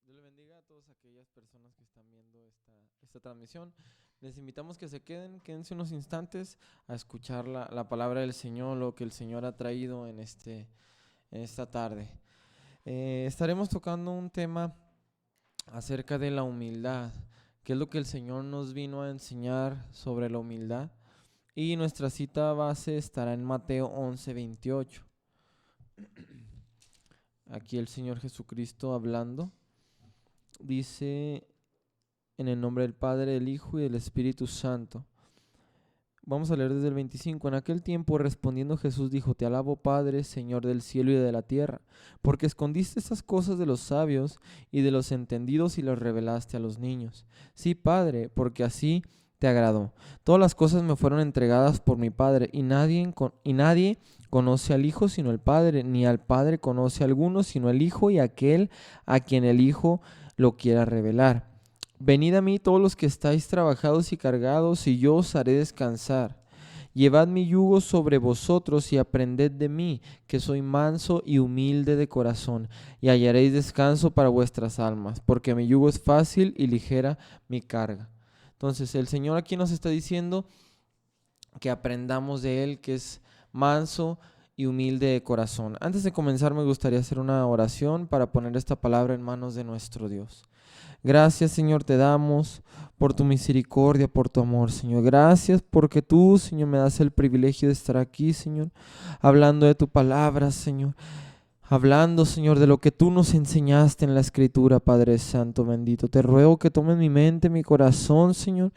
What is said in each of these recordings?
Dios le bendiga a todas aquellas personas que están viendo esta transmisión. Les invitamos que se quédense unos instantes a escuchar la palabra del Señor, lo que el Señor ha traído en esta tarde. Estaremos tocando un tema acerca de la humildad, que es lo que el Señor nos vino a enseñar sobre la humildad. Y nuestra cita base estará en Mateo 11:28. Aquí el Señor Jesucristo hablando. Dice: en el nombre del Padre, del Hijo y del Espíritu Santo. Vamos a leer desde el 25. En aquel tiempo, respondiendo Jesús, dijo: Te alabo, Padre, Señor del cielo y de la tierra, porque escondiste estas cosas de los sabios y de los entendidos y las revelaste a los niños. Sí, Padre, porque así te agradó. Todas las cosas me fueron entregadas por mi Padre, y nadie conoce al Hijo sino el Padre, ni al Padre conoce a alguno sino el Hijo y aquel a quien el Hijo lo quiera revelar. Venid a mí todos los que estáis trabajados y cargados, y yo os haré descansar. Llevad mi yugo sobre vosotros y aprended de mí, que soy manso y humilde de corazón, y hallaréis descanso para vuestras almas, porque mi yugo es fácil y ligera mi carga. Entonces el Señor aquí nos está diciendo que aprendamos de Él, que es manso y humilde de corazón. Antes de comenzar, me gustaría hacer una oración para poner esta palabra en manos de nuestro Dios. Gracias, Señor, te damos por tu misericordia, por tu amor, Señor. Gracias porque tú, Señor, me das el privilegio de estar aquí, Señor, hablando de tu palabra, Señor. Hablando, Señor, de lo que tú nos enseñaste en la Escritura, Padre Santo bendito. Te ruego que tomes mi mente, mi corazón, Señor,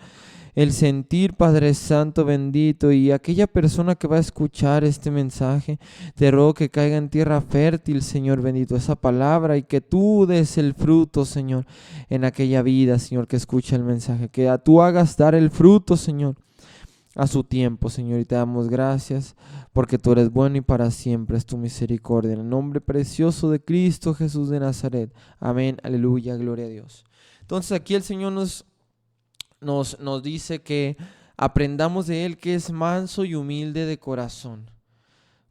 el sentir, Padre Santo bendito, y aquella persona que va a escuchar este mensaje, te ruego que caiga en tierra fértil, Señor bendito, esa palabra, y que tú des el fruto, Señor, en aquella vida, Señor, que escucha el mensaje, que tú hagas dar el fruto, Señor, a su tiempo, Señor, y te damos gracias porque tú eres bueno y para siempre es tu misericordia. En el nombre precioso de Cristo Jesús de Nazaret. Amén, aleluya, gloria a Dios. Entonces aquí el Señor nos dice que aprendamos de Él, que es manso y humilde de corazón.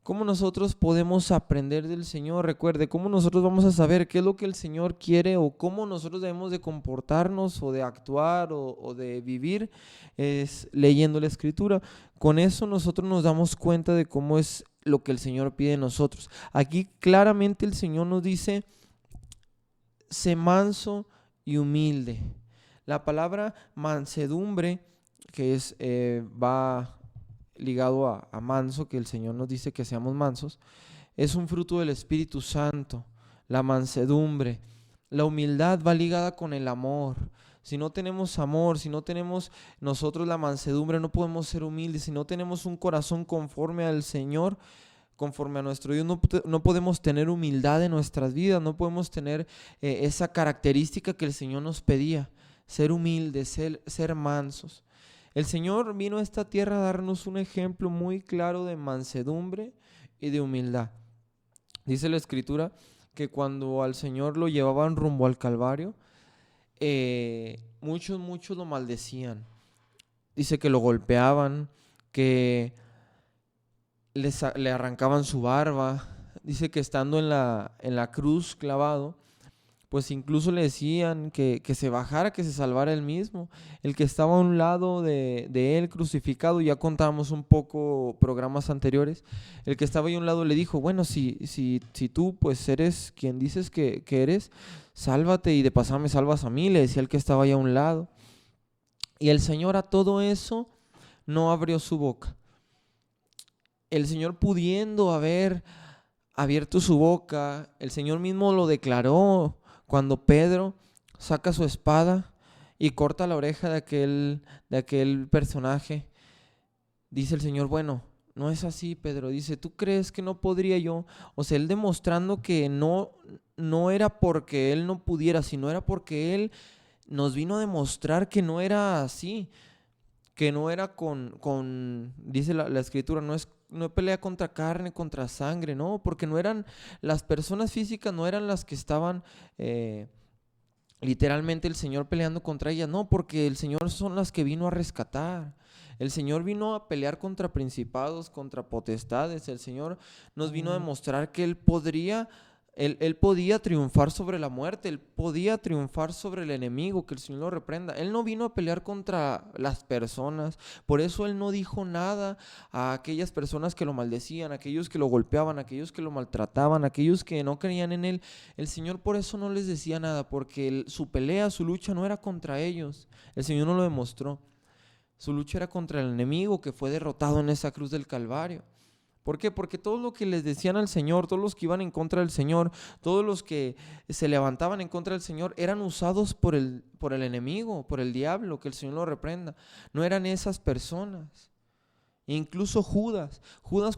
¿Cómo nosotros podemos aprender del Señor? Recuerde, ¿cómo nosotros vamos a saber qué es lo que el Señor quiere o cómo nosotros debemos de comportarnos o de actuar o de vivir? Es leyendo la Escritura. Con eso nosotros nos damos cuenta de cómo es lo que el Señor pide de nosotros. Aquí claramente el Señor nos dice: sé manso y humilde. La palabra mansedumbre, que va ligado a manso, que el Señor nos dice que seamos mansos, es un fruto del Espíritu Santo. La mansedumbre, la humildad va ligada con el amor. Si no tenemos amor, si no tenemos nosotros la mansedumbre, no podemos ser humildes. Si no tenemos un corazón conforme al Señor, conforme a nuestro Dios, no podemos tener humildad en nuestras vidas, no podemos tener esa característica que el Señor nos pedía, ser humildes, ser mansos. El Señor vino a esta tierra a darnos un ejemplo muy claro de mansedumbre y de humildad. Dice la Escritura que cuando al Señor lo llevaban rumbo al Calvario, muchos lo maldecían. Dice que lo golpeaban, que le arrancaban su barba. Dice que estando en la cruz clavado, pues incluso le decían que se bajara, que se salvara él mismo. El que estaba a un lado de él crucificado, ya contábamos un poco programas anteriores, el que estaba ahí a un lado le dijo: bueno, si tú pues eres quien dices que eres, sálvate y de pasada me salvas a mí, le decía el que estaba ahí a un lado. Y el Señor a todo eso no abrió su boca. El Señor, pudiendo haber abierto su boca, el Señor mismo lo declaró cuando Pedro saca su espada y corta la oreja de aquel personaje. Dice el Señor: bueno, no es así, Pedro. Dice: ¿tú crees que no podría yo? O sea, él demostrando que no era porque él no pudiera, sino era porque él nos vino a demostrar que no era así, que no era dice la Escritura, no pelea contra carne, contra sangre, no, porque no eran las personas físicas, no eran las que estaban literalmente el Señor peleando contra ellas, no, porque el Señor son las que vino a rescatar. El Señor vino a pelear contra principados, contra potestades. El Señor nos vino a demostrar que Él podría Él podía triunfar sobre la muerte, él podía triunfar sobre el enemigo, que el Señor lo reprenda. Él no vino a pelear contra las personas, por eso él no dijo nada a aquellas personas que lo maldecían, a aquellos que lo golpeaban, a aquellos que lo maltrataban, a aquellos que no creían en él. El Señor por eso no les decía nada, porque su pelea, su lucha no era contra ellos. El Señor no lo demostró. Su lucha era contra el enemigo que fue derrotado en esa cruz del Calvario. ¿Por qué? Porque todo lo que les decían al Señor, todos los que iban en contra del Señor, todos los que se levantaban en contra del Señor, eran usados por el enemigo, por el diablo, que el Señor lo reprenda. No eran esas personas. Incluso Judas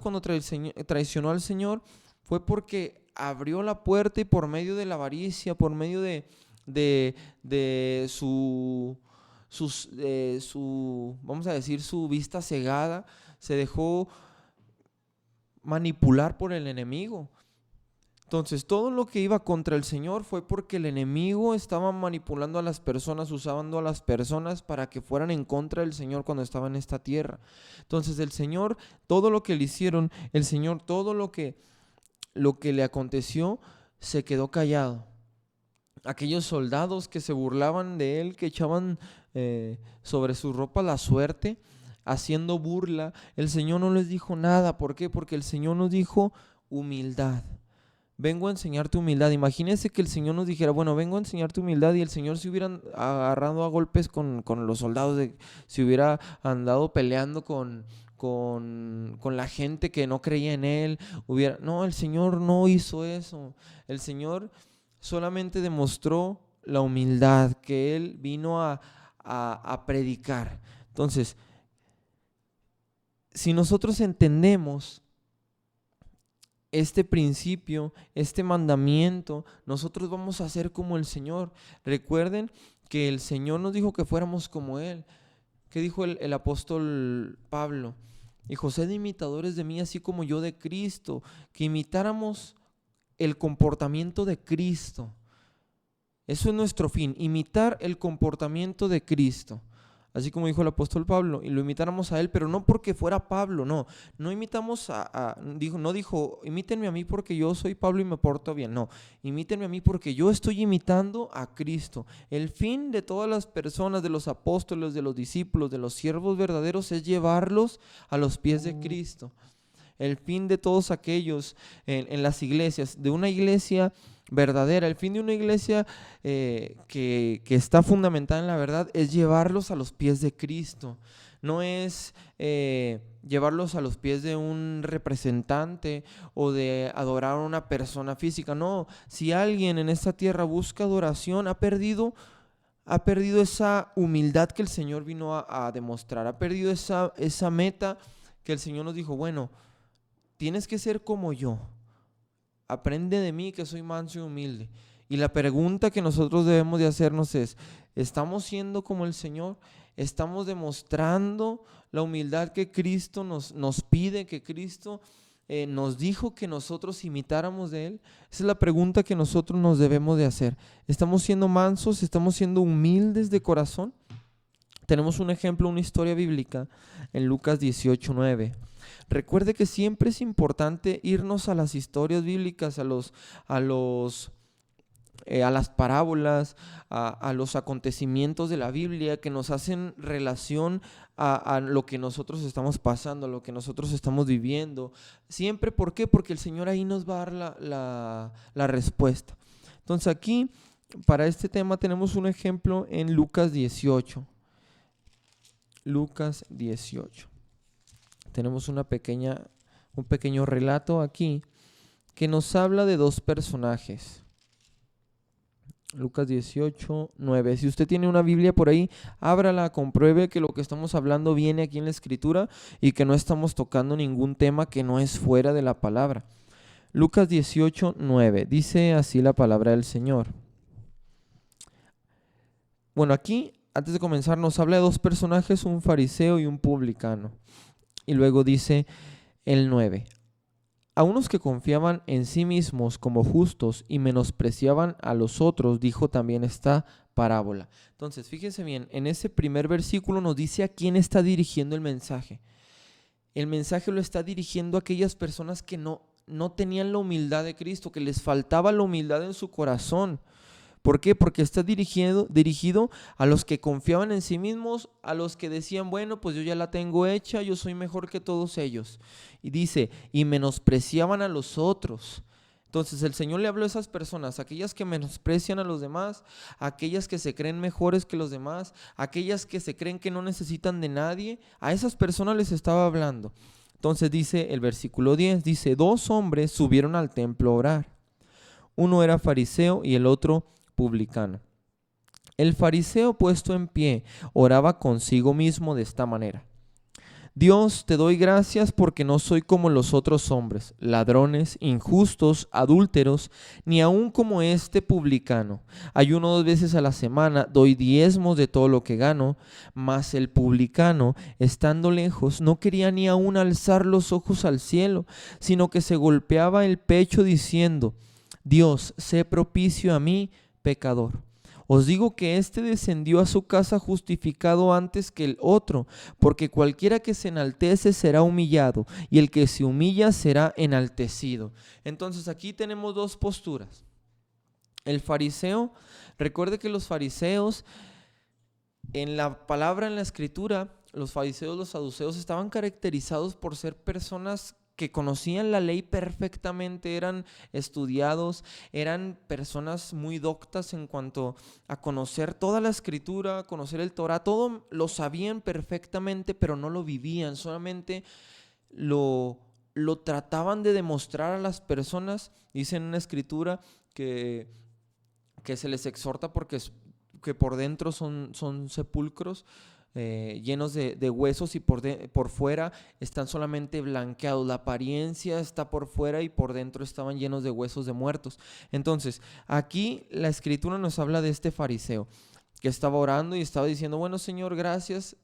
cuando traicionó al Señor, fue porque abrió la puerta y por medio de la avaricia, por medio de su, vamos a decir, su vista cegada, se dejó manipular por el enemigo. Entonces todo lo que iba contra el Señor fue porque el enemigo estaba manipulando a las personas, usando a las personas para que fueran en contra del Señor cuando estaba en esta tierra. Entonces el Señor, todo lo que le hicieron, el Señor, todo lo que le aconteció, se quedó callado. Aquellos soldados que se burlaban de él, que echaban sobre su ropa la suerte, haciendo burla, el Señor no les dijo nada. ¿Por qué? Porque el Señor nos dijo humildad. Vengo a enseñarte humildad. Imagínense que el Señor nos dijera, bueno, vengo a enseñarte humildad, y el Señor se hubiera agarrado a golpes con los soldados, se hubiera andado peleando con la gente que no creía en él. No, el Señor no hizo eso. El Señor solamente demostró la humildad que Él vino a predicar. Entonces, si nosotros entendemos este principio, este mandamiento, nosotros vamos a ser como el Señor. Recuerden que el Señor nos dijo que fuéramos como Él. ¿Qué dijo el apóstol Pablo? Dijo, sed imitadores de mí, así como yo de Cristo. Que imitáramos el comportamiento de Cristo. Eso es nuestro fin, imitar el comportamiento de Cristo. Así como dijo el apóstol Pablo, y lo imitáramos a él, pero no porque fuera Pablo, no imitamos no dijo, imítenme a mí porque yo soy Pablo y me porto bien, no, imítenme a mí porque yo estoy imitando a Cristo. El fin de todas las personas, de los apóstoles, de los discípulos, de los siervos verdaderos, es llevarlos a los pies de Cristo. El fin de todos aquellos en las iglesias, de una iglesia verdadera, el fin de una iglesia que está fundamentada en la verdad, es llevarlos a los pies de Cristo. No es llevarlos a los pies de un representante o de adorar a una persona física. No, si alguien en esta tierra busca adoración, ha perdido esa humildad que el Señor vino a demostrar, ha perdido esa meta que el Señor nos dijo, bueno, tienes que ser como yo. Aprende de mí que soy manso y humilde. Y la pregunta que nosotros debemos de hacernos es, ¿estamos siendo como el Señor? ¿Estamos demostrando la humildad que Cristo nos pide, que Cristo nos dijo que nosotros imitáramos de Él? Esa es la pregunta que nosotros nos debemos de hacer. ¿Estamos siendo mansos? ¿Estamos siendo humildes de corazón? Tenemos un ejemplo, una historia bíblica en Lucas 18:9. Recuerde que siempre es importante irnos a las historias bíblicas, a las parábolas, a los acontecimientos de la Biblia que nos hacen relación a lo que nosotros estamos pasando, a lo que nosotros estamos viviendo. Siempre, ¿por qué? Porque el Señor ahí nos va a dar la respuesta. Entonces aquí, para este tema, tenemos un ejemplo en Lucas 18. Lucas 18. Tenemos un pequeño relato aquí que nos habla de dos personajes. Lucas 18:9. Si usted tiene una Biblia por ahí, ábrala, compruebe que lo que estamos hablando viene aquí en la Escritura y que no estamos tocando ningún tema que no es fuera de la palabra. Lucas 18:9. Dice así la palabra del Señor. Bueno, aquí, antes de comenzar, nos habla de dos personajes, un fariseo y un publicano. Y luego dice el 9. A unos que confiaban en sí mismos como justos y menospreciaban a los otros, dijo también esta parábola. Entonces, fíjense bien, en ese primer versículo nos dice a quién está dirigiendo el mensaje. El mensaje lo está dirigiendo a aquellas personas que no no tenían la humildad de Cristo, que les faltaba la humildad en su corazón. ¿Por qué? Porque está dirigido a los que confiaban en sí mismos, a los que decían, bueno, pues yo ya la tengo hecha, yo soy mejor que todos ellos. Y dice, y menospreciaban a los otros. Entonces el Señor le habló a esas personas, aquellas que menosprecian a los demás, aquellas que se creen mejores que los demás, aquellas que se creen que no necesitan de nadie, a esas personas les estaba hablando. Entonces dice el versículo 10, dice, 2 hombres subieron al templo a orar. Uno era fariseo y el otro publicano. El fariseo, puesto en pie, oraba consigo mismo de esta manera: Dios, te doy gracias porque no soy como los otros hombres, ladrones, injustos, adúlteros, ni aun como este publicano. Ayuno 2 veces a la semana, doy diezmos de todo lo que gano. Mas el publicano, estando lejos, no quería ni aun alzar los ojos al cielo, sino que se golpeaba el pecho diciendo: Dios, sé propicio a mí, pecador. Os digo que éste descendió a su casa justificado antes que el otro, porque cualquiera que se enaltece será humillado, y el que se humilla será enaltecido. Entonces aquí tenemos 2 posturas. El fariseo, recuerde que los fariseos, en la palabra, en la escritura, los fariseos, los saduceos estaban caracterizados por ser personas que conocían la ley perfectamente, eran estudiados, eran personas muy doctas en cuanto a conocer toda la escritura, conocer el Torah, todo lo sabían perfectamente, pero no lo vivían, solamente lo trataban de demostrar a las personas. Dice en una escritura que se les exhorta porque que por dentro son sepulcros, llenos de huesos, y por fuera están solamente blanqueados. La apariencia está por fuera y por dentro estaban llenos de huesos de muertos. Entonces, aquí la escritura nos habla de este fariseo que estaba orando y estaba diciendo: bueno, Señor, gracias.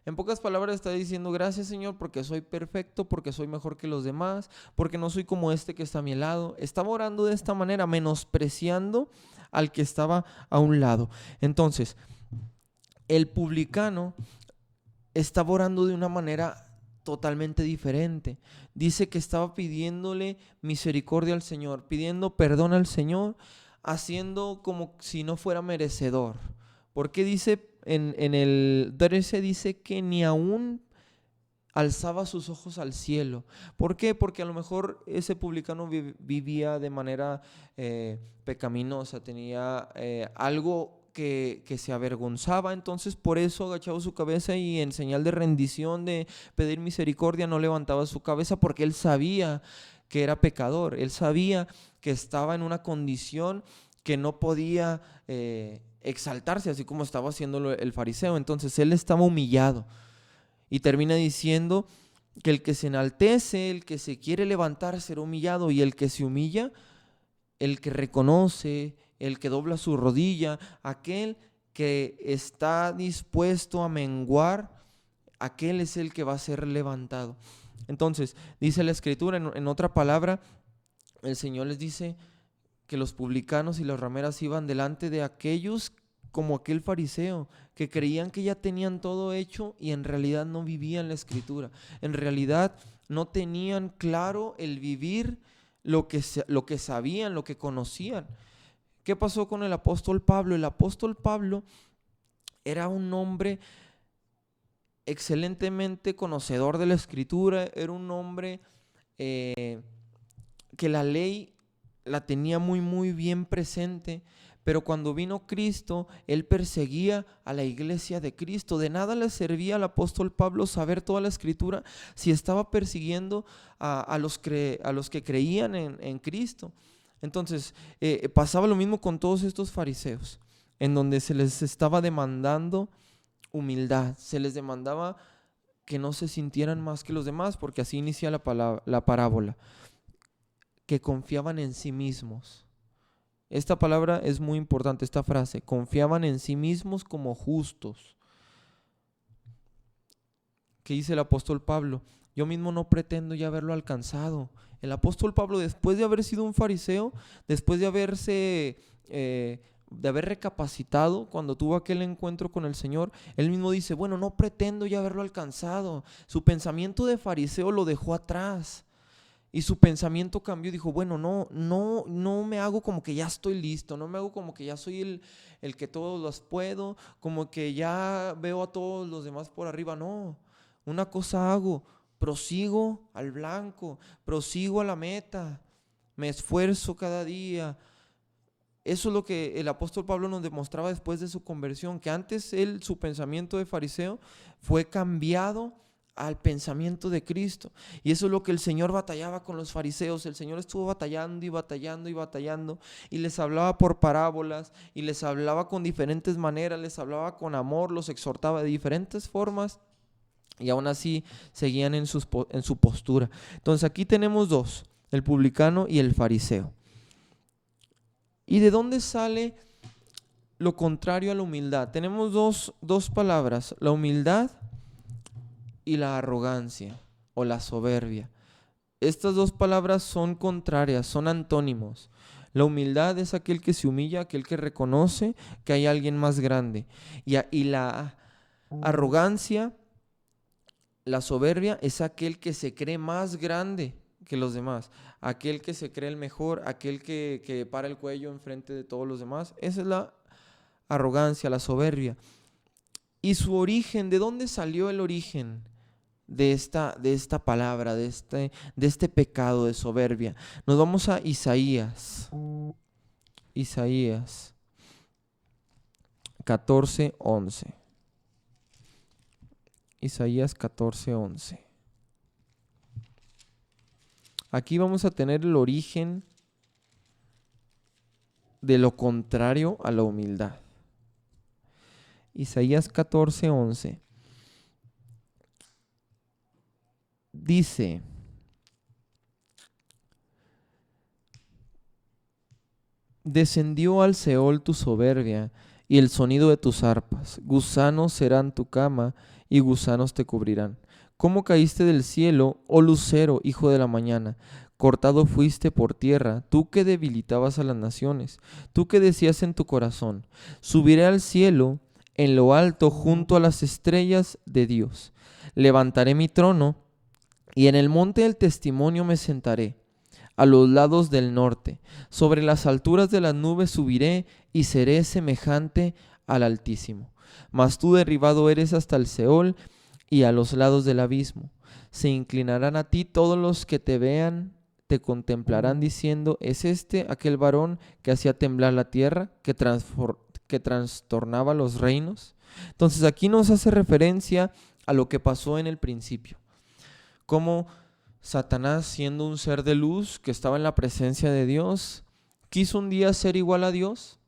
En pocas palabras está diciendo: gracias, Señor, porque soy perfecto, porque soy mejor que los demás, porque no soy como este que está a mi lado. Estaba orando de esta manera, menospreciando al que estaba a un lado. Entonces, el publicano estaba orando de una manera totalmente diferente. Dice que estaba pidiéndole misericordia al Señor, pidiendo perdón al Señor, haciendo como si no fuera merecedor. Porque dice en el 13, dice que ni aún alzaba sus ojos al cielo. ¿Por qué? Porque a lo mejor ese publicano vivía de manera pecaminosa, tenía algo que se avergonzaba. Entonces por eso agachaba su cabeza y en señal de rendición, de pedir misericordia, no levantaba su cabeza, porque él sabía que era pecador, él sabía que estaba en una condición que no podía exaltarse, así como estaba haciéndolo el fariseo. Entonces él estaba humillado. Y termina diciendo que el que se enaltece, el que se quiere levantar, será humillado, y el que se humilla, el que reconoce, el que dobla su rodilla, aquel que está dispuesto a menguar, aquel es el que va a ser levantado. Entonces, dice la escritura, en otra palabra, el Señor les dice que los publicanos y las rameras iban delante de aquellos, como aquel fariseo, que creían que ya tenían todo hecho y en realidad no vivían la escritura. En realidad no tenían claro el vivir lo que sabían, lo que conocían. ¿Qué pasó con el apóstol Pablo? El apóstol Pablo era un hombre excelentemente conocedor de la escritura, era un hombre que la ley la tenía muy muy bien presente. Pero cuando vino Cristo, él perseguía a la iglesia de Cristo. De nada le servía al apóstol Pablo saber toda la escritura si estaba persiguiendo a los que creían en Cristo. Entonces, pasaba lo mismo con todos estos fariseos, en donde se les estaba demandando humildad, se les demandaba que no se sintieran más que los demás, porque así inicia la parábola, que confiaban en sí mismos. Esta palabra es muy importante, esta frase: confiaban en sí mismos como justos. ¿Qué dice el apóstol Pablo? Yo mismo no pretendo ya haberlo alcanzado. El apóstol Pablo, después de haber sido un fariseo, después de haber recapacitado cuando tuvo aquel encuentro con el Señor, él mismo dice: bueno, no pretendo ya haberlo alcanzado. Su pensamiento de fariseo lo dejó atrás. Y su pensamiento cambió, dijo, bueno, no me hago como que ya estoy listo, no me hago como que ya soy el que todos los puedo, como que ya veo a todos los demás por arriba. No, una cosa hago, prosigo al blanco, prosigo a la meta, me esfuerzo cada día. Eso es lo que el apóstol Pablo nos demostraba después de su conversión, que antes su pensamiento de fariseo fue cambiado al pensamiento de Cristo. Y eso es lo que el Señor batallaba con los fariseos. El Señor estuvo batallando y batallando y batallando, y les hablaba por parábolas, y les hablaba con diferentes maneras, les hablaba con amor, los exhortaba de diferentes formas, y aún así seguían en su postura. Entonces aquí tenemos dos, el publicano y el fariseo. ¿Y de dónde sale lo contrario a la humildad? Tenemos dos palabras, la humildad y la arrogancia o la soberbia. Estas dos palabras son contrarias, son antónimos. La humildad es aquel que se humilla, aquel que reconoce que hay alguien más grande. Y la arrogancia, la soberbia, es aquel que se cree más grande que los demás, aquel que se cree el mejor, aquel que para el cuello enfrente de todos los demás. Esa es la arrogancia, la soberbia. Y su origen, ¿de dónde salió el origen de esta palabra, de este pecado de soberbia? Nos vamos a Isaías 14:11. Isaías 14:11. Aquí vamos a tener el origen de lo contrario a la humildad. Isaías 14:11 dice: descendió al Seol tu soberbia y el sonido de tus arpas. Gusanos serán tu cama y gusanos te cubrirán. ¿Cómo caíste del cielo, oh lucero, hijo de la mañana? Cortado fuiste por tierra, tú que debilitabas a las naciones, tú que decías en tu corazón: subiré al cielo, en lo alto, junto a las estrellas de Dios. Levantaré mi trono y en el monte del testimonio me sentaré, a los lados del norte. Sobre las alturas de las nubes subiré y seré semejante al Altísimo. Mas tú derribado eres hasta el Seol y a los lados del abismo. Se inclinarán a ti todos los que te vean, te contemplarán diciendo: ¿es este aquel varón que hacía temblar la tierra, que trastornaba los reinos? Entonces aquí nos hace referencia a lo que pasó en el principio. Cómo Satanás, siendo un ser de luz que estaba en la presencia de Dios, quiso un día ser igual a Dios.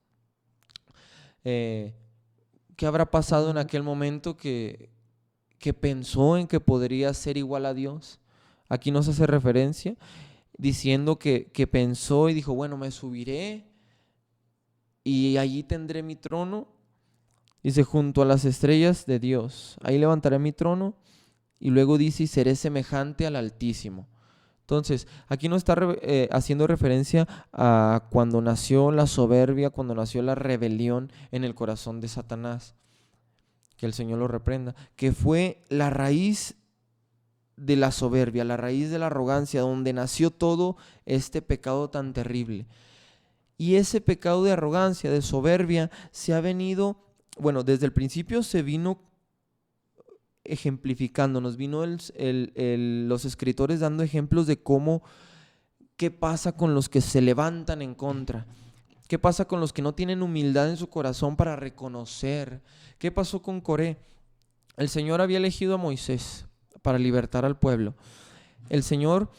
¿Qué habrá pasado en aquel momento que pensó en que podría ser igual a Dios? Aquí nos hace referencia diciendo que pensó y dijo: bueno, me subiré y allí tendré mi trono. Dice: junto a las estrellas de Dios, ahí levantaré mi trono. Y luego dice: y seré semejante al Altísimo. Entonces, aquí no está haciendo referencia a cuando nació la soberbia, cuando nació la rebelión en el corazón de Satanás. Que el Señor lo reprenda. Que fue la raíz de la soberbia, la raíz de la arrogancia, donde nació todo este pecado tan terrible. Y ese pecado de arrogancia, de soberbia, se ha venido, bueno, desde el principio se vino ejemplificando, nos vino los escritores dando ejemplos de qué pasa con los que se levantan en contra, qué pasa con los que no tienen humildad en su corazón para reconocer. ¿Qué pasó con Coré? El Señor había elegido a Moisés para libertar al pueblo. El Señor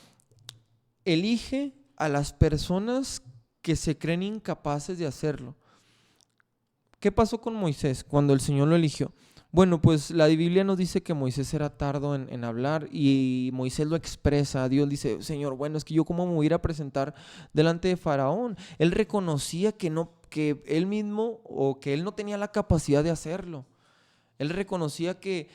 elige a las personas que se creen incapaces de hacerlo. ¿Qué pasó con Moisés cuando el Señor lo eligió? Bueno, pues la Biblia nos dice que Moisés era tardo en hablar, y Moisés lo expresa. Dios dice: Señor, bueno, es que yo cómo me voy a ir a presentar delante de Faraón. Él reconocía que él mismo, o que él no tenía la capacidad de hacerlo. Él reconocía que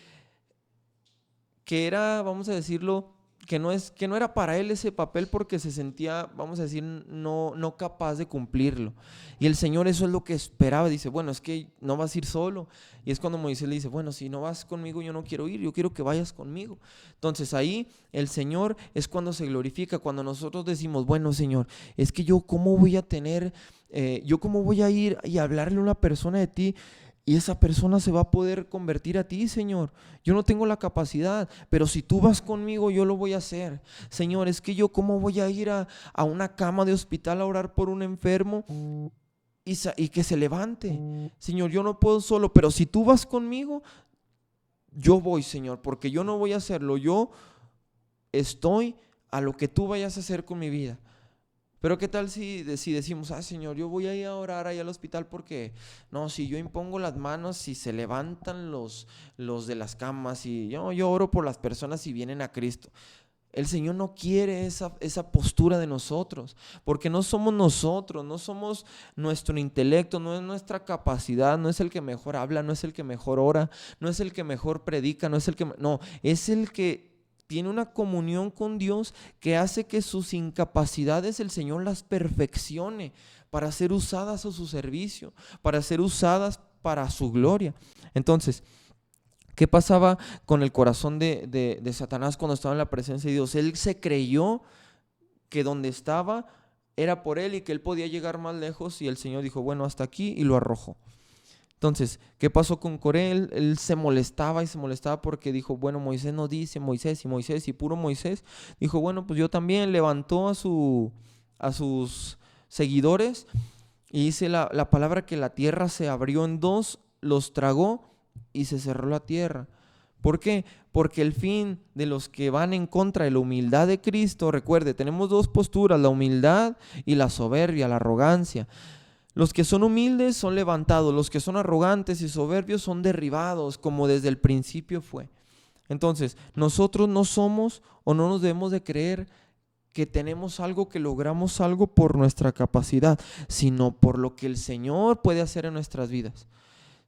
era, vamos a decirlo, que no era para él ese papel porque se sentía, vamos a decir, no capaz de cumplirlo. Y el Señor eso es lo que esperaba. Dice, bueno, es que no vas a ir solo. Y es cuando Moisés le dice, bueno, si no vas conmigo yo no quiero ir, yo quiero que vayas conmigo. Entonces ahí el Señor es cuando se glorifica, cuando nosotros decimos, bueno, Señor, es que yo cómo voy a tener, yo cómo voy a ir y hablarle a una persona de ti, y esa persona se va a poder convertir a ti, Señor. Yo no tengo la capacidad, pero si tú vas conmigo, yo lo voy a hacer. Señor, es que yo cómo voy a ir a una cama de hospital a orar por un enfermo y que se levante. Señor, yo no puedo solo, pero si tú vas conmigo, yo voy, Señor, porque yo no voy a hacerlo. Yo estoy a lo que tú vayas a hacer con mi vida. Pero qué tal si decimos, Señor, yo voy a ir a orar ahí al hospital porque, no, si yo impongo las manos, si se levantan los de las camas y yo oro por las personas y vienen a Cristo. El Señor no quiere esa postura de nosotros, porque no somos nosotros, no somos nuestro intelecto, no es nuestra capacidad, no es el que mejor habla, no es el que mejor ora, no es el que mejor predica, es el que tiene una comunión con Dios que hace que sus incapacidades el Señor las perfeccione para ser usadas a su servicio, para ser usadas para su gloria. Entonces, ¿qué pasaba con el corazón de Satanás cuando estaba en la presencia de Dios? Él se creyó que donde estaba era por él y que él podía llegar más lejos, y el Señor dijo, bueno, hasta aquí, y lo arrojó. Entonces, ¿qué pasó con Coré? Él se molestaba porque dijo, bueno, Moisés nos dice, Moisés y puro Moisés. Dijo, bueno, pues yo también. Levantó a sus seguidores y dice la palabra que la tierra se abrió en dos, los tragó y se cerró la tierra. ¿Por qué? Porque el fin de los que van en contra de la humildad de Cristo, recuerde, tenemos dos posturas, la humildad y la soberbia, la arrogancia. Los que son humildes son levantados, los que son arrogantes y soberbios son derribados, como desde el principio fue. Entonces, nosotros no somos o no nos debemos de creer que tenemos algo, que logramos algo por nuestra capacidad, sino por lo que el Señor puede hacer en nuestras vidas.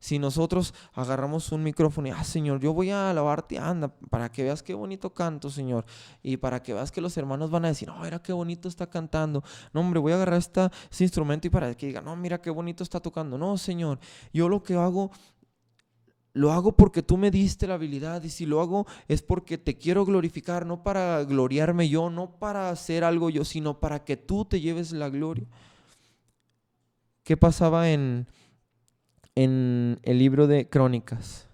Si nosotros agarramos un micrófono y, Señor, yo voy a alabarte, anda, para que veas qué bonito canto, Señor, y para que veas que los hermanos van a decir, mira qué bonito está cantando, no, hombre, voy a agarrar este instrumento y para que digan, no, mira qué bonito está tocando. No, Señor, yo lo que hago, lo hago porque tú me diste la habilidad, y si lo hago es porque te quiero glorificar, no para gloriarme yo, no para hacer algo yo, sino para que tú te lleves la gloria. ¿Qué pasaba en el libro de Crónicas,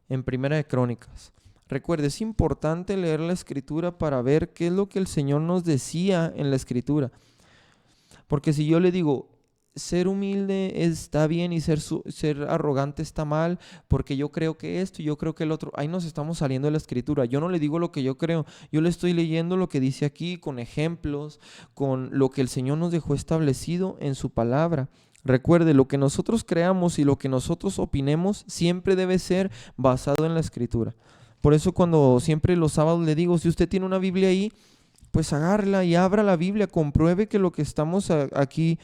en Primera de Crónicas? Recuerde, es importante leer la Escritura para ver qué es lo que el Señor nos decía en la Escritura. Porque si yo le digo, ser humilde está bien y ser arrogante está mal, porque yo creo que esto y yo creo que el otro, ahí nos estamos saliendo de la Escritura. Yo no le digo lo que yo creo, yo le estoy leyendo lo que dice aquí, con ejemplos, con lo que el Señor nos dejó establecido en su palabra. Recuerde, lo que nosotros creamos y lo que nosotros opinemos siempre debe ser basado en la Escritura. Por eso cuando siempre los sábados le digo, si usted tiene una Biblia ahí, pues agárrela y abra la Biblia, compruebe que lo que estamos aquí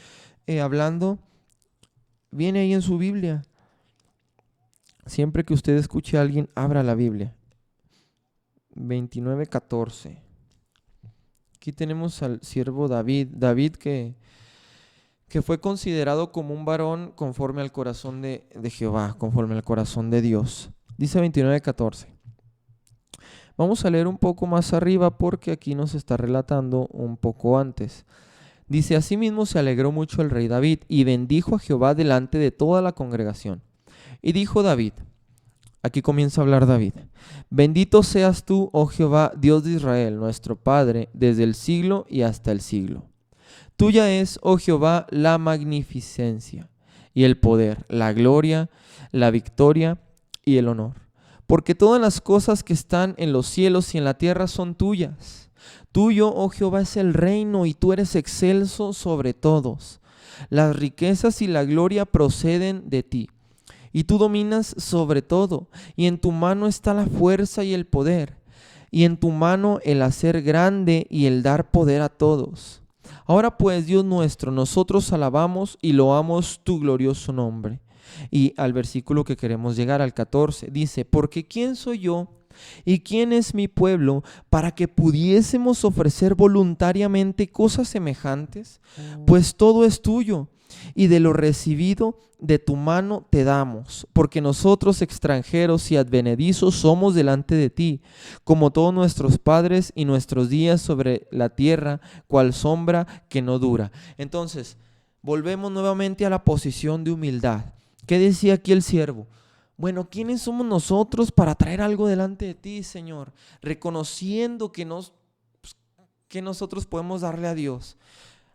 hablando viene ahí en su Biblia. Siempre que usted escuche a alguien, abra la Biblia. 29:14. Aquí tenemos al siervo David que fue considerado como un varón conforme al corazón de Jehová, conforme al corazón de Dios. Dice 29:14. Vamos a leer un poco más arriba porque aquí nos está relatando un poco antes. Dice, asimismo se alegró mucho el rey David y bendijo a Jehová delante de toda la congregación. Y dijo David, aquí comienza a hablar David, bendito seas tú, oh Jehová, Dios de Israel, nuestro Padre, desde el siglo y hasta el siglo. Tuya es, oh Jehová, la magnificencia y el poder, la gloria, la victoria y el honor. Porque todas las cosas que están en los cielos y en la tierra son tuyas. Tuyo, oh Jehová, es el reino y tú eres excelso sobre todos. Las riquezas y la gloria proceden de ti. Y tú dominas sobre todo, y en tu mano está la fuerza y el poder, y en tu mano el hacer grande y el dar poder a todos. Ahora pues, Dios nuestro, nosotros alabamos y loamos tu glorioso nombre. Y al versículo que queremos llegar, al 14, dice, porque ¿quién soy yo ¿Y quién es mi pueblo para que pudiésemos ofrecer voluntariamente cosas semejantes? Pues todo es tuyo, y de lo recibido de tu mano te damos, porque nosotros extranjeros y advenedizos somos delante de ti, como todos nuestros padres y nuestros días sobre la tierra, cual sombra que no dura. Entonces, volvemos nuevamente a la posición de humildad. ¿Qué decía aquí el siervo? Bueno, ¿quiénes somos nosotros para traer algo delante de ti, Señor? Reconociendo que nosotros podemos darle a Dios.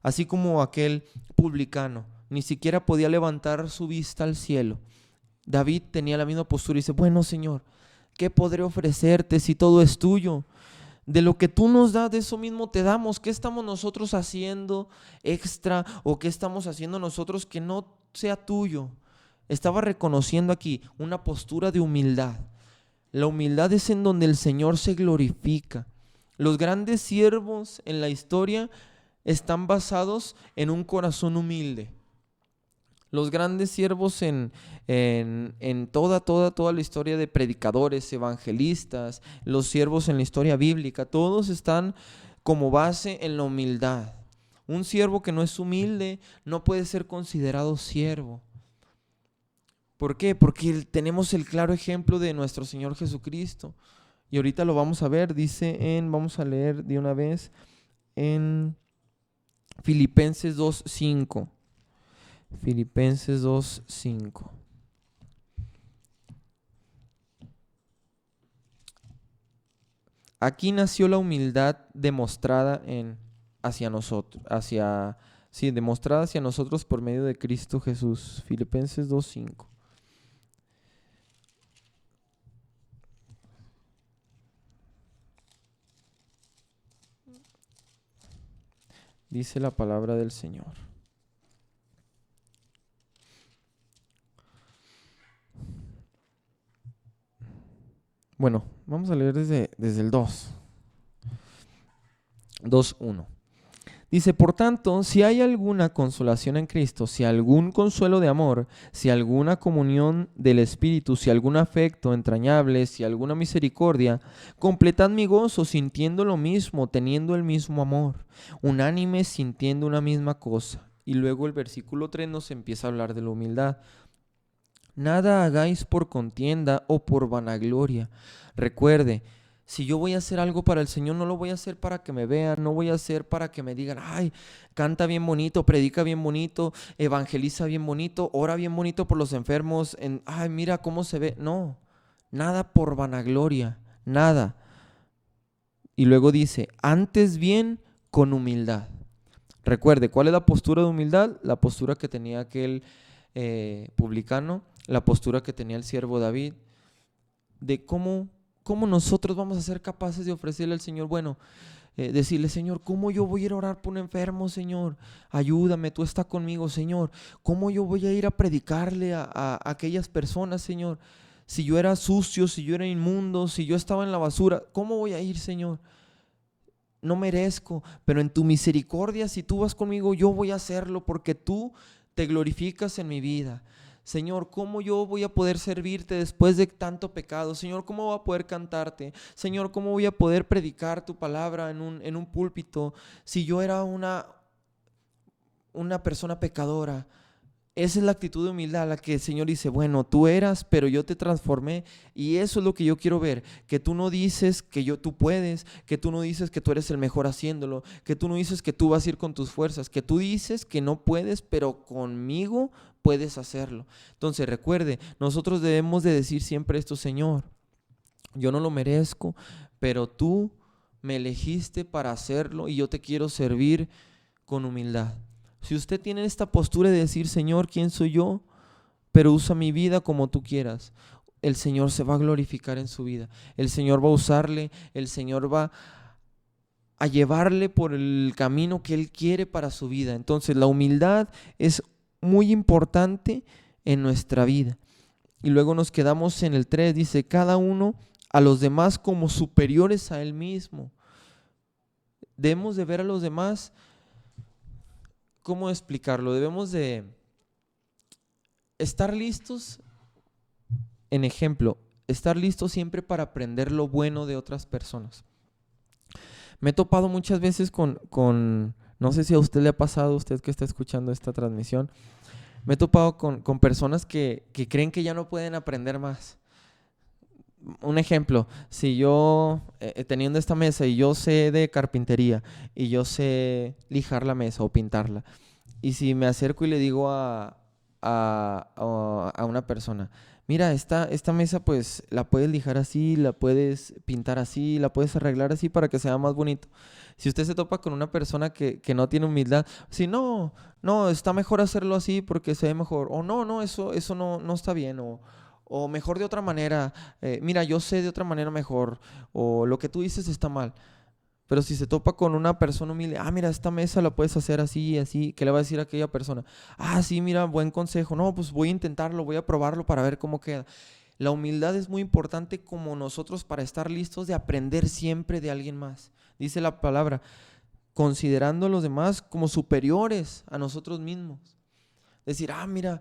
Así como aquel publicano, ni siquiera podía levantar su vista al cielo. David tenía la misma postura y dice, bueno, Señor, ¿qué podré ofrecerte si todo es tuyo? De lo que tú nos das, de eso mismo te damos. ¿Qué estamos nosotros haciendo extra o qué estamos haciendo nosotros que no sea tuyo? Estaba reconociendo aquí una postura de humildad. La humildad es en donde el Señor se glorifica. Los grandes siervos en la historia están basados en un corazón humilde. Los grandes siervos en toda la historia de predicadores, evangelistas, los siervos en la historia bíblica, todos están como base en la humildad. Un siervo que no es humilde no puede ser considerado siervo. ¿Por qué? Porque tenemos el claro ejemplo de nuestro Señor Jesucristo. Y ahorita lo vamos a ver, vamos a leer de una vez en Filipenses 2:5. Filipenses 2:5. Aquí nació la humildad demostrada hacia nosotros, demostrada hacia nosotros por medio de Cristo Jesús. Filipenses 2:5. Dice la palabra del Señor. Bueno, vamos a leer desde el 2:1. Dice, por tanto, si hay alguna consolación en Cristo, si algún consuelo de amor, si alguna comunión del Espíritu, si algún afecto entrañable, si alguna misericordia, completad mi gozo sintiendo lo mismo, teniendo el mismo amor, unánimes sintiendo una misma cosa. Y luego el versículo 3 nos empieza a hablar de la humildad. Nada hagáis por contienda o por vanagloria. Recuerde, si yo voy a hacer algo para el Señor, no lo voy a hacer para que me vean, no voy a hacer para que me digan, ay, canta bien bonito, predica bien bonito, evangeliza bien bonito, ora bien bonito por los enfermos, ay, mira cómo se ve. No, nada por vanagloria, nada. Y luego dice, antes bien con humildad. Recuerde, ¿cuál es la postura de humildad? La postura que tenía aquel publicano, la postura que tenía el siervo David, de cómo nosotros vamos a ser capaces de ofrecerle al Señor, bueno, decirle, Señor, ¿cómo yo voy a ir a orar por un enfermo, Señor? Ayúdame, tú estás conmigo, Señor. ¿Cómo yo voy a ir a predicarle a aquellas personas, Señor? Si yo era sucio, si yo era inmundo, si yo estaba en la basura, ¿cómo voy a ir, Señor? No merezco, pero en tu misericordia, si tú vas conmigo, yo voy a hacerlo porque tú te glorificas en mi vida. Señor, ¿cómo yo voy a poder servirte después de tanto pecado? Señor, ¿cómo voy a poder cantarte? Señor, ¿cómo voy a poder predicar tu palabra en un púlpito si yo era una persona pecadora? Esa es la actitud de humildad, la que el Señor dice, bueno, tú eras, pero yo te transformé, y eso es lo que yo quiero ver, que tú no dices que tú puedes, que tú no dices que tú eres el mejor haciéndolo, que tú no dices que tú vas a ir con tus fuerzas, que tú dices que no puedes, pero conmigo puedes hacerlo. Entonces recuerde, nosotros debemos de decir siempre esto, Señor, yo no lo merezco, pero tú me elegiste para hacerlo y yo te quiero servir con humildad. Si usted tiene esta postura de decir, Señor, ¿quién soy yo? Pero usa mi vida como tú quieras, el Señor se va a glorificar en su vida. El Señor va a usarle, el Señor va a llevarle por el camino que Él quiere para su vida. Entonces la humildad es muy importante en nuestra vida. Y luego nos quedamos en el 3, dice, cada uno a los demás como superiores a él mismo. Debemos de ver a los demás. ¿Cómo explicarlo? Debemos de estar listos, en ejemplo, estar listo siempre para aprender lo bueno de otras personas. Me he topado muchas veces no sé si a usted le ha pasado, usted que está escuchando esta transmisión, me he topado con personas que creen que ya no pueden aprender más. Un ejemplo, si yo teniendo esta mesa y yo sé de carpintería y yo sé lijar la mesa o pintarla, y si me acerco y le digo a una persona, mira, esta mesa pues la puedes lijar así, la puedes pintar así, la puedes arreglar así para que sea más bonito. Si usted se topa con una persona que no tiene humildad, si no, está mejor hacerlo así porque se ve mejor, o no, eso no está bien, o mejor de otra manera, mira, yo sé de otra manera mejor, o lo que tú dices está mal. Pero si se topa con una persona humilde, mira, esta mesa la puedes hacer así y así, ¿qué le va a decir a aquella persona? Sí, mira, buen consejo. No, pues voy a intentarlo, voy a probarlo para ver cómo queda. La humildad es muy importante como nosotros para estar listos de aprender siempre de alguien más. Dice la palabra, considerando a los demás como superiores a nosotros mismos. Decir, mira,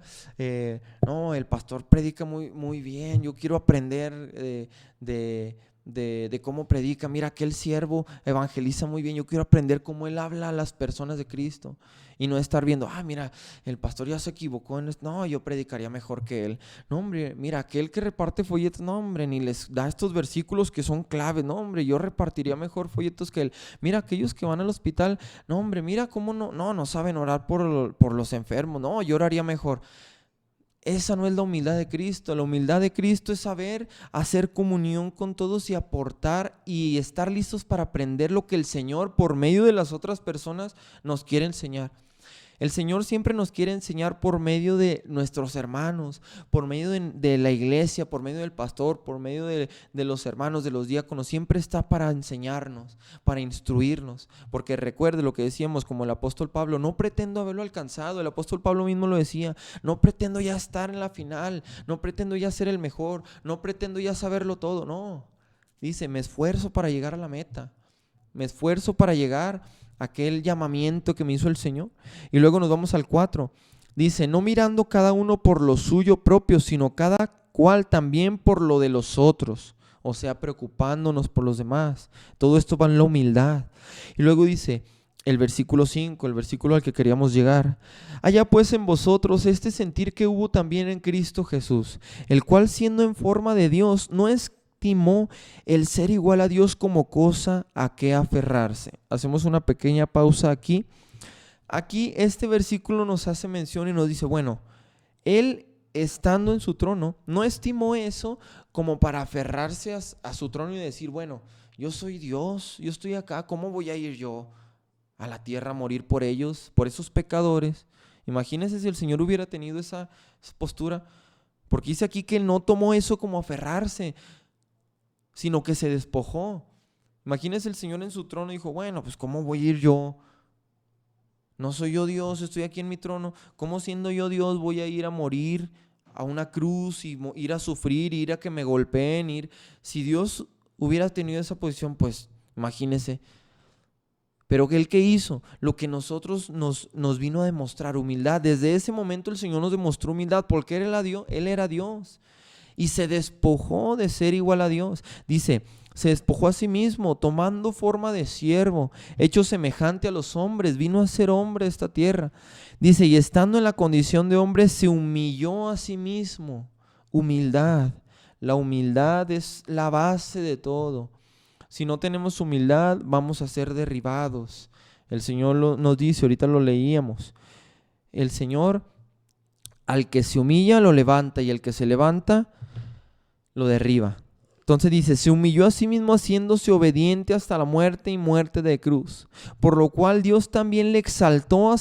no, el pastor predica muy bien, yo quiero aprender de cómo predica. Mira, aquel siervo evangeliza muy bien, yo quiero aprender cómo él habla a las personas de Cristo. Y no estar viendo, mira, el pastor ya se equivocó en esto. No, yo predicaría mejor que él. No, hombre, mira, aquel que reparte folletos, no, hombre, ni les da estos versículos que son claves. No, hombre, yo repartiría mejor folletos que él. Mira, aquellos que van al hospital, no, hombre, mira cómo no saben orar por los enfermos. No, yo oraría mejor. Esa no es la humildad de Cristo. La humildad de Cristo es saber hacer comunión con todos y aportar y estar listos para aprender lo que el Señor por medio de las otras personas nos quiere enseñar. El Señor siempre nos quiere enseñar por medio de nuestros hermanos, por medio de la iglesia, por medio del pastor, por medio de los hermanos, de los diáconos. Siempre está para enseñarnos, para instruirnos. Porque recuerde lo que decíamos como el apóstol Pablo, no pretendo haberlo alcanzado. El apóstol Pablo mismo lo decía, no pretendo ya estar en la final, no pretendo ya ser el mejor, no pretendo ya saberlo todo. No, dice, me esfuerzo para llegar a la meta, me esfuerzo para llegar aquel llamamiento que me hizo el Señor. Y luego nos vamos al 4. Dice, no mirando cada uno por lo suyo propio, sino cada cual también por lo de los otros. O sea, preocupándonos por los demás. Todo esto va en la humildad. Y luego dice el versículo 5, el versículo al que queríamos llegar. Haya pues en vosotros este sentir que hubo también en Cristo Jesús, el cual siendo en forma de Dios, no estimó el ser igual a Dios como cosa a que aferrarse. Hacemos una pequeña pausa aquí. Aquí este versículo nos hace mención y nos dice, bueno, Él estando en su trono, no estimó eso como para aferrarse a su trono y decir, bueno, yo soy Dios, yo estoy acá, ¿cómo voy a ir yo a la tierra a morir por ellos, por esos pecadores? Imagínense si el Señor hubiera tenido esa postura, porque dice aquí que Él no tomó eso como aferrarse, sino que se despojó. Imagínense el Señor en su trono y dijo, bueno, pues ¿cómo voy a ir yo? No soy yo Dios, estoy aquí en mi trono. ¿Cómo siendo yo Dios voy a ir a morir a una cruz y ir a sufrir, ir a que me golpeen? Si Dios hubiera tenido esa posición, pues imagínense. Pero ¿Él qué hizo? Lo que nosotros nos vino a demostrar, humildad. Desde ese momento el Señor nos demostró humildad porque Él era Dios. Y se despojó de ser igual a Dios. Dice, se despojó a sí mismo, tomando forma de siervo, hecho semejante a los hombres, vino a ser hombre de esta tierra. Dice, y estando en la condición de hombre, se humilló a sí mismo. Humildad. La humildad es la base de todo. Si no tenemos humildad, vamos a ser derribados. El Señor nos dice, ahorita lo leíamos, el Señor al que se humilla lo levanta y al que se levanta lo derriba. Entonces dice, se humilló a sí mismo haciéndose obediente hasta la muerte y muerte de cruz, por lo cual Dios también le exaltó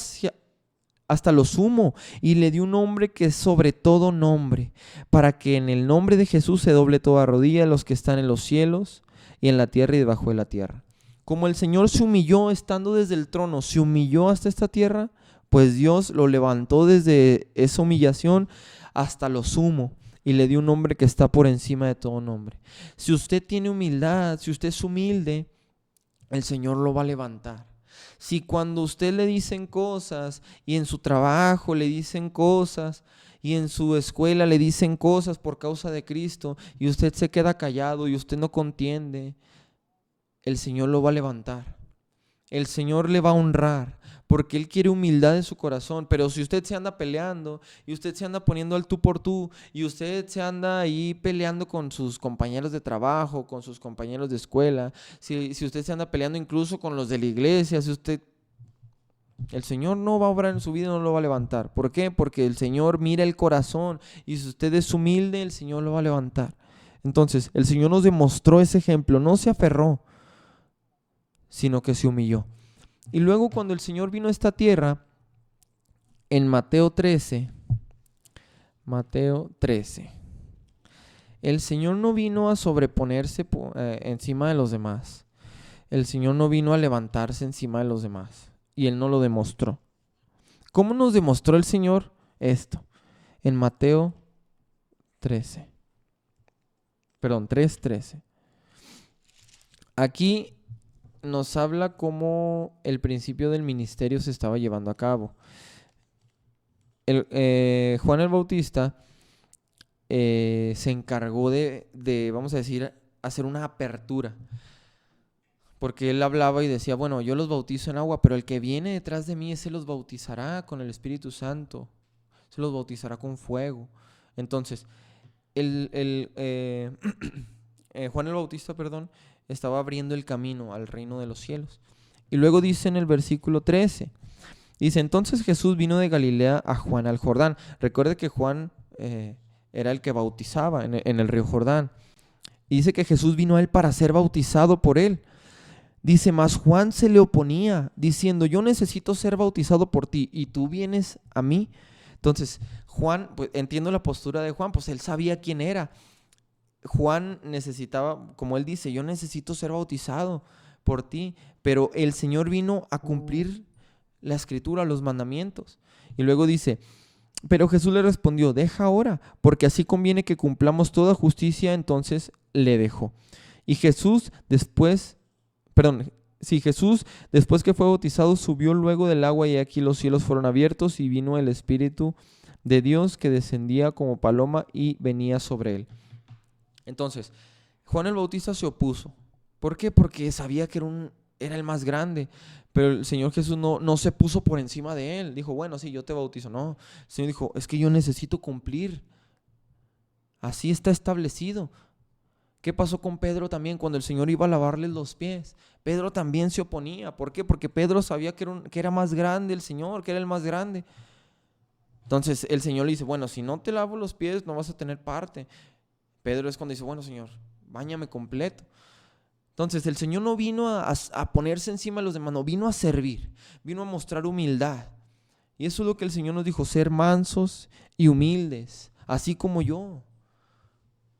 hasta lo sumo y le dio un nombre que es sobre todo nombre, para que en el nombre de Jesús se doble toda rodilla de los que están en los cielos y en la tierra y debajo de la tierra. Como el Señor se humilló estando desde el trono, se humilló hasta esta tierra, pues Dios lo levantó desde esa humillación hasta lo sumo y le dio un nombre que está por encima de todo nombre. Si usted tiene humildad, si usted es humilde, el Señor lo va a levantar. Si cuando usted le dicen cosas y en su trabajo le dicen cosas y en su escuela le dicen cosas por causa de Cristo y usted se queda callado y usted no contiende, el Señor lo va a levantar. El Señor le va a honrar porque Él quiere humildad en su corazón. Pero si usted se anda peleando y usted se anda poniendo al tú por tú y usted se anda ahí peleando con sus compañeros de trabajo, con sus compañeros de escuela, si usted se anda peleando incluso con los de la iglesia, el Señor no va a obrar en su vida, no lo va a levantar. ¿Por qué? Porque el Señor mira el corazón y si usted es humilde, el Señor lo va a levantar. Entonces, el Señor nos demostró ese ejemplo, no se aferró, sino que se humilló. Y luego cuando el Señor vino a esta tierra, en Mateo 13, el Señor no vino a sobreponerse encima de los demás. El Señor no vino a levantarse encima de los demás. Y Él no lo demostró. ¿Cómo nos demostró el Señor esto? En Mateo 3:13. Aquí nos habla cómo el principio del ministerio se estaba llevando a cabo. Juan el Bautista se encargó de, vamos a decir, hacer una apertura. Porque él hablaba y decía, bueno, yo los bautizo en agua, pero el que viene detrás de mí, ese los bautizará con el Espíritu Santo, se los bautizará con fuego. Entonces, Juan el Bautista, estaba abriendo el camino al reino de los cielos. Y luego dice en el versículo 13, dice, entonces Jesús vino de Galilea a Juan al Jordán. Recuerde que Juan era el que bautizaba en el río Jordán. Y dice que Jesús vino a él para ser bautizado por él. Dice, mas Juan se le oponía, diciendo, yo necesito ser bautizado por ti, ¿y tú vienes a mí? Entonces, Juan, pues entiendo la postura de Juan, pues él sabía quién era. Juan necesitaba, como él dice, yo necesito ser bautizado por ti, pero el Señor vino a cumplir la escritura, los mandamientos. Y luego dice, pero Jesús le respondió, deja ahora, porque así conviene que cumplamos toda justicia. Entonces le dejó. Y Jesús después que fue bautizado, subió luego del agua y aquí los cielos fueron abiertos y vino el Espíritu de Dios que descendía como paloma y venía sobre él. Entonces, Juan el Bautista se opuso. ¿Por qué? Porque sabía que era el más grande. Pero el Señor Jesús no se puso por encima de él. Dijo, bueno, sí, yo te bautizo. No, el Señor dijo, es que yo necesito cumplir. Así está establecido. ¿Qué pasó con Pedro también cuando el Señor iba a lavarle los pies? Pedro también se oponía. ¿Por qué? Porque Pedro sabía que era más grande el Señor, que era el más grande. Entonces el Señor le dice, bueno, si no te lavo los pies no vas a tener parte. Pedro es cuando dice, bueno, Señor, báñame completo. Entonces el Señor no vino a ponerse encima de los demás, no, vino a servir, vino a mostrar humildad. Y eso es lo que el Señor nos dijo, ser mansos y humildes, así como yo.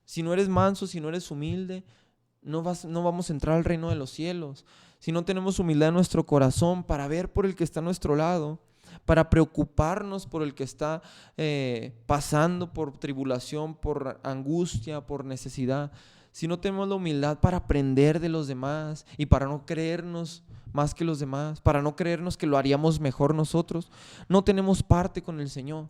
Si no eres manso, si no eres humilde, no vamos a entrar al reino de los cielos. Si no tenemos humildad en nuestro corazón para ver por el que está a nuestro lado, para preocuparnos por el que está pasando por tribulación, por angustia, por necesidad. Si no tenemos la humildad para aprender de los demás y para no creernos más que los demás, para no creernos que lo haríamos mejor nosotros, no tenemos parte con el Señor.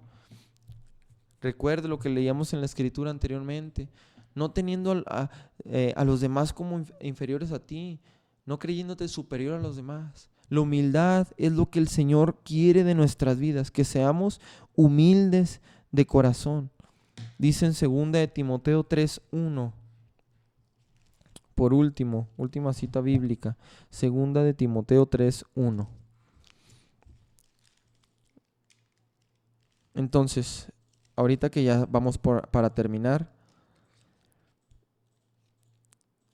Recuerde lo que leíamos en la escritura anteriormente, no teniendo a los demás como inferiores a ti, no creyéndote superior a los demás. La humildad es lo que el Señor quiere de nuestras vidas, que seamos humildes de corazón. Dice en 2 de Timoteo 3:1. Por última cita bíblica, 2 de Timoteo 3:1. Entonces, ahorita que ya vamos para terminar,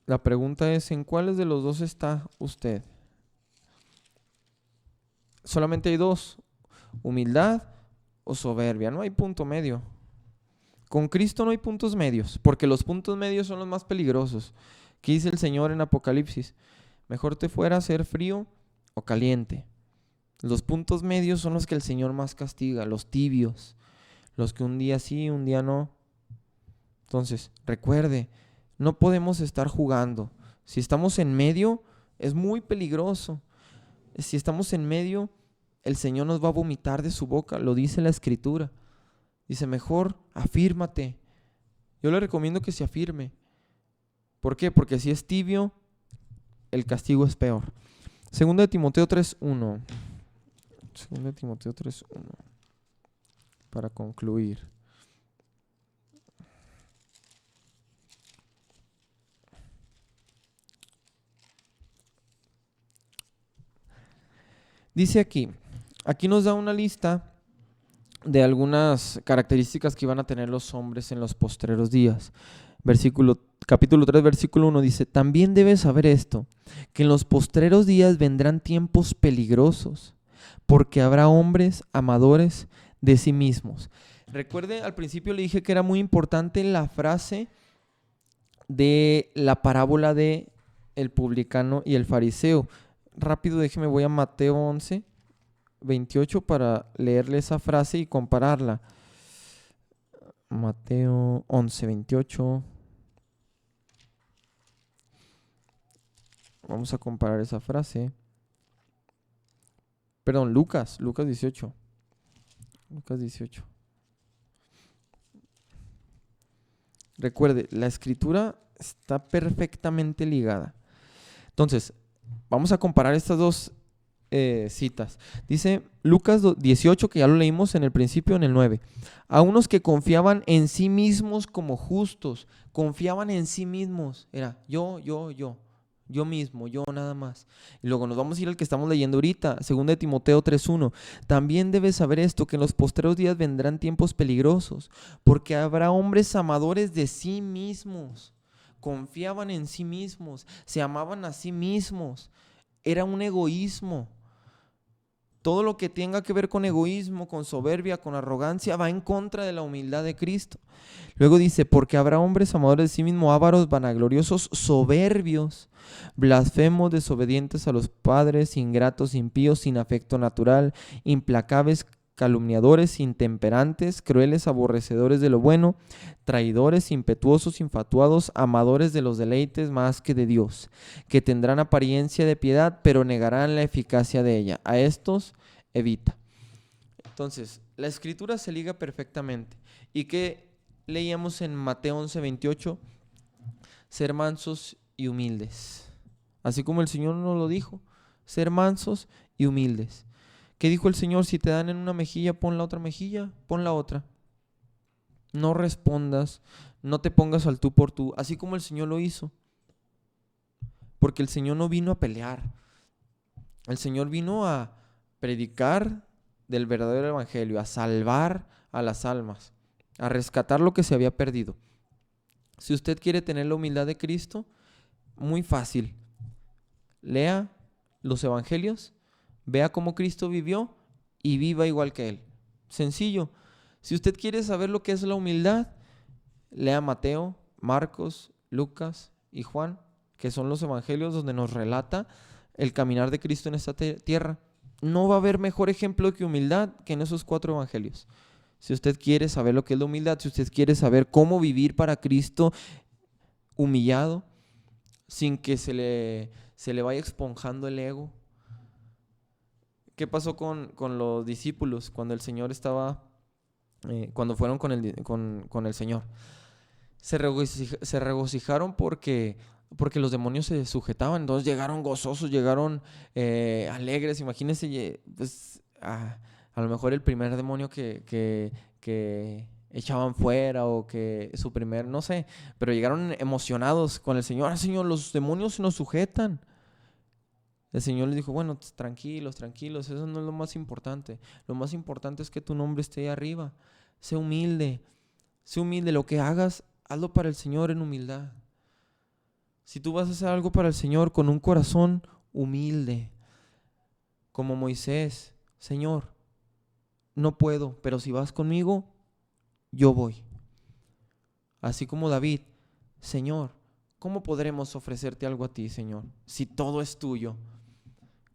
la pregunta es, ¿en cuáles de los dos está usted? Solamente hay dos, humildad o soberbia, no hay punto medio. Con Cristo no hay puntos medios, porque los puntos medios son los más peligrosos. ¿Qué dice el Señor en Apocalipsis? Mejor te fuera ser frío o caliente. Los puntos medios son los que el Señor más castiga, los tibios, los que un día sí, un día no. Entonces, recuerde, no podemos estar jugando. Si estamos en medio, es muy peligroso. Si estamos en medio, el Señor nos va a vomitar de su boca, lo dice la Escritura. Dice, mejor afírmate. Yo le recomiendo que se afirme. ¿Por qué? Porque si es tibio, el castigo es peor. Segunda de Timoteo 3:1. Segunda de Timoteo 3:1. Para concluir. Dice aquí nos da una lista de algunas características que iban a tener los hombres en los postreros días. Capítulo 3, versículo 1 dice, también debes saber esto, que en los postreros días vendrán tiempos peligrosos, porque habrá hombres amadores de sí mismos. Recuerde, al principio le dije que era muy importante la frase de la parábola de el publicano y el fariseo. Rápido, déjeme, voy a Mateo 11:28 para leerle esa frase y compararla. Mateo 11:28. Vamos a comparar esa frase. Perdón, Lucas 18. Lucas 18. Recuerde, la escritura está perfectamente ligada. Entonces, vamos a comparar estas dos citas. Dice Lucas 18, que ya lo leímos en el principio, en el 9. A unos que confiaban en sí mismos como justos. Confiaban en sí mismos. Era yo mismo, yo nada más. Y luego nos vamos a ir al que estamos leyendo ahorita, 2 de Timoteo 3:1. También debes saber esto, que en los postreros días vendrán tiempos peligrosos, porque habrá hombres amadores de sí mismos. Confiaban en sí mismos, se amaban a sí mismos. Era un egoísmo. Todo lo que tenga que ver con egoísmo, con soberbia, con arrogancia, va en contra de la humildad de Cristo. Luego dice, porque habrá hombres amadores de sí mismos, ávaros, vanagloriosos, soberbios, blasfemos, desobedientes a los padres, ingratos, impíos, sin afecto natural, implacables, calumniadores, intemperantes, crueles, aborrecedores de lo bueno, traidores, impetuosos, infatuados, amadores de los deleites más que de Dios, que tendrán apariencia de piedad, pero negarán la eficacia de ella. A estos evita. Entonces, la escritura se liga perfectamente. ¿Y qué leíamos en Mateo 11:28? Ser mansos y humildes. Así como el Señor nos lo dijo, ser mansos y humildes. ¿Qué dijo el Señor? Si te dan en una mejilla, pon la otra mejilla, pon la otra. No respondas, no te pongas al tú por tú, así como el Señor lo hizo. Porque el Señor no vino a pelear. El Señor vino a predicar del verdadero evangelio, a salvar a las almas, a rescatar lo que se había perdido. Si usted quiere tener la humildad de Cristo, muy fácil. Lea los evangelios, vea cómo Cristo vivió y viva igual que Él. Sencillo. Si usted quiere saber lo que es la humildad, lea Mateo, Marcos, Lucas y Juan, que son los evangelios donde nos relata el caminar de Cristo en esta tierra. No va a haber mejor ejemplo que humildad que en esos 4 evangelios. Si usted quiere saber lo que es la humildad, si usted quiere saber cómo vivir para Cristo humillado, sin que se le vaya esponjando el ego. ¿Qué pasó con los discípulos cuando el Señor estaba, cuando fueron con el Señor? Se regocijaron porque los demonios se sujetaban, entonces llegaron gozosos, llegaron alegres. Imagínense, pues, a lo mejor el primer demonio que echaban fuera, o que su primer, no sé, pero llegaron emocionados con el Señor. Señor, los demonios se nos sujetan. El Señor les dijo, bueno, tranquilos, eso no es lo más importante. Lo más importante es que tu nombre esté ahí arriba. Sé humilde, lo que hagas, hazlo para el Señor en humildad. Si tú vas a hacer algo para el Señor con un corazón humilde, como Moisés, Señor, no puedo, pero si vas conmigo, yo voy. Así como David, Señor, ¿cómo podremos ofrecerte algo a ti, Señor, si todo es tuyo?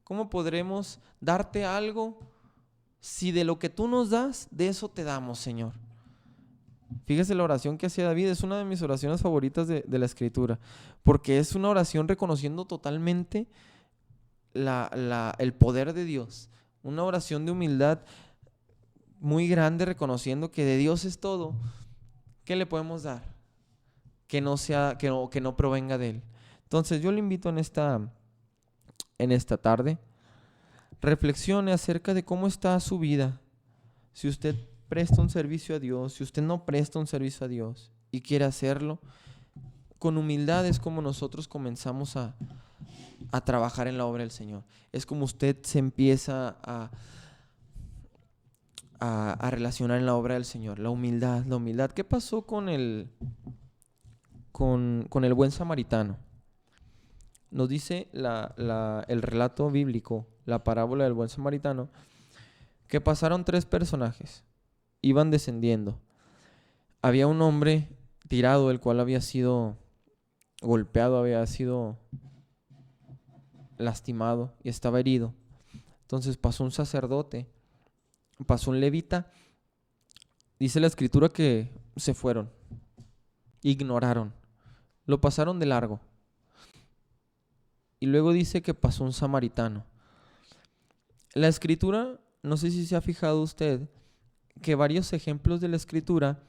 ¿Cómo podremos darte algo si de lo que tú nos das, de eso te damos, Señor? Fíjese la oración que hacía David, es una de mis oraciones favoritas de la Escritura, porque es una oración reconociendo totalmente el poder de Dios, una oración de humildad muy grande, reconociendo que de Dios es todo, ¿qué le podemos dar? Que no provenga de Él. Entonces yo le invito en esta tarde, reflexione acerca de cómo está su vida. Si usted presta un servicio a Dios, si usted no presta un servicio a Dios y quiere hacerlo, con humildad es como nosotros comenzamos a trabajar en la obra del Señor. Es como usted se empieza a relacionar en la obra del Señor. La humildad. ¿Qué pasó con el buen samaritano? Nos dice el relato bíblico, la parábola del buen samaritano, que pasaron 3 personajes. Iban descendiendo. Había un hombre tirado, el cual había sido golpeado, había sido lastimado y estaba herido. Entonces pasó un sacerdote, pasó un levita. Dice la escritura que se fueron, ignoraron, lo pasaron de largo. Y luego dice que pasó un samaritano. La escritura, no sé si se ha fijado usted, que varios ejemplos de la escritura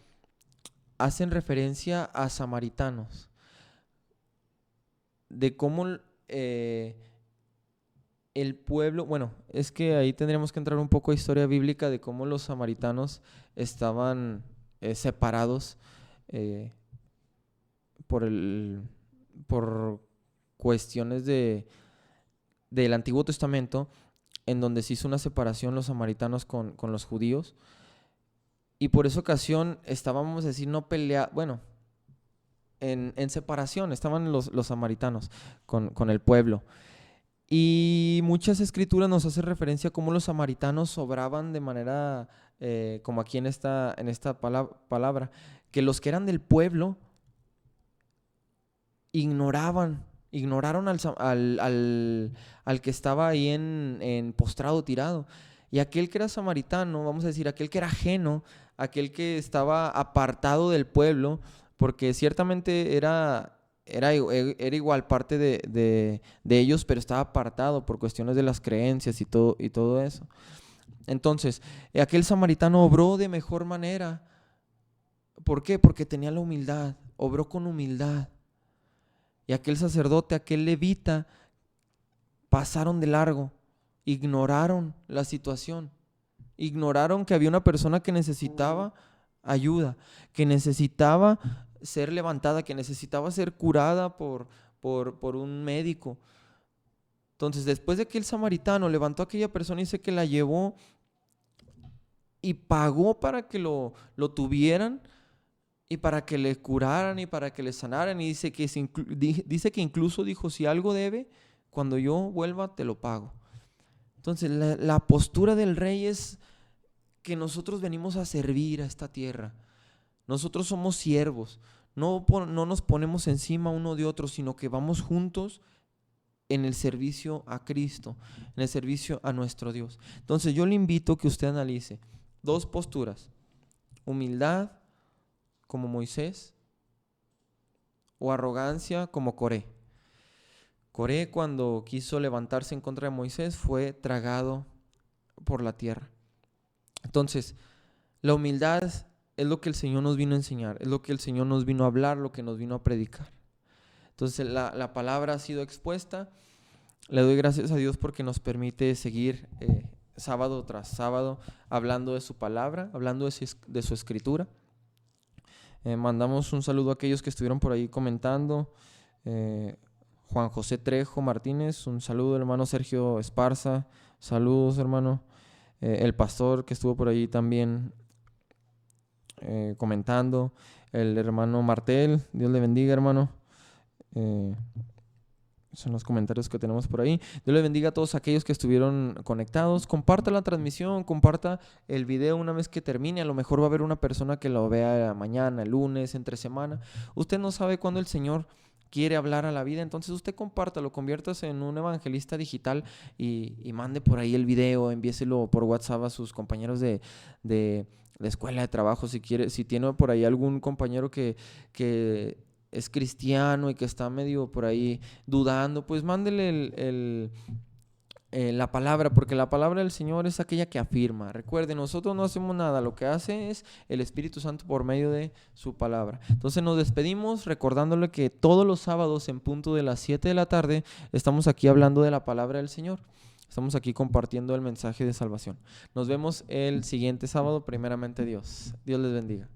hacen referencia a samaritanos, de cómo el pueblo, bueno, es que ahí tendríamos que entrar un poco a historia bíblica de cómo los samaritanos estaban separados por cuestiones del Antiguo Testamento, en donde se hizo una separación los samaritanos con los judíos, y por esa ocasión estábamos, decir, no pelear, bueno, en separación estaban los samaritanos con el pueblo. Y muchas escrituras nos hacen referencia a cómo los samaritanos obraban de manera, como aquí en esta palabra, que los que eran del pueblo ignoraron al que estaba ahí en postrado, tirado. Y aquel que era samaritano, vamos a decir, aquel que era ajeno, aquel que estaba apartado del pueblo, porque ciertamente era igual parte de ellos, pero estaba apartado por cuestiones de las creencias y todo eso. Entonces, aquel samaritano obró de mejor manera. ¿Por qué? Porque tenía la humildad, obró con humildad. Y aquel sacerdote, aquel levita, pasaron de largo, ignoraron la situación, ignoraron que había una persona que necesitaba ayuda, que necesitaba ser levantada, que necesitaba ser curada por un médico. Entonces, después de que el samaritano levantó a aquella persona, dice que la llevó y pagó para que lo tuvieran y para que le curaran y para que le sanaran. Y dice que incluso dijo, si algo debe, cuando yo vuelva te lo pago. Entonces, la postura del rey es que nosotros venimos a servir a esta tierra. Nosotros somos siervos, no nos ponemos encima uno de otro, sino que vamos juntos en el servicio a Cristo, en el servicio a nuestro Dios. Entonces yo le invito a que usted analice 2 posturas: humildad como Moisés o arrogancia como Coré. Coré, cuando quiso levantarse en contra de Moisés, fue tragado por la tierra. Entonces, la humildad es lo que el Señor nos vino a enseñar, es lo que el Señor nos vino a hablar, lo que nos vino a predicar. Entonces la palabra ha sido expuesta. Le doy gracias a Dios porque nos permite seguir sábado tras sábado hablando de su palabra, hablando de su escritura. Mandamos un saludo a aquellos que estuvieron por ahí comentando. Juan José Trejo Martínez, un saludo. Hermano Sergio Esparza, saludos, hermano. El pastor que estuvo por ahí también comentando, el hermano Martel, Dios le bendiga, hermano. Son los comentarios que tenemos por ahí. Dios le bendiga a todos aquellos que estuvieron conectados. Comparta la transmisión, comparta el video una vez que termine. A lo mejor va a haber una persona que lo vea mañana, el lunes, entre semana. Usted no sabe cuándo el Señor quiere hablar a la vida, entonces usted compártalo, conviértase en un evangelista digital y mande por ahí el video, envíeselo por WhatsApp a sus compañeros de la escuela de trabajo. Si tiene por ahí algún compañero que es cristiano y que está medio por ahí dudando, pues mándele la palabra, porque la palabra del Señor es aquella que afirma. Recuerden, nosotros no hacemos nada, lo que hace es el Espíritu Santo por medio de su palabra. Entonces nos despedimos recordándole que todos los sábados en punto de las 7 de la tarde estamos aquí hablando de la palabra del Señor. Estamos aquí compartiendo el mensaje de salvación. Nos vemos el siguiente sábado, primeramente Dios. Dios les bendiga.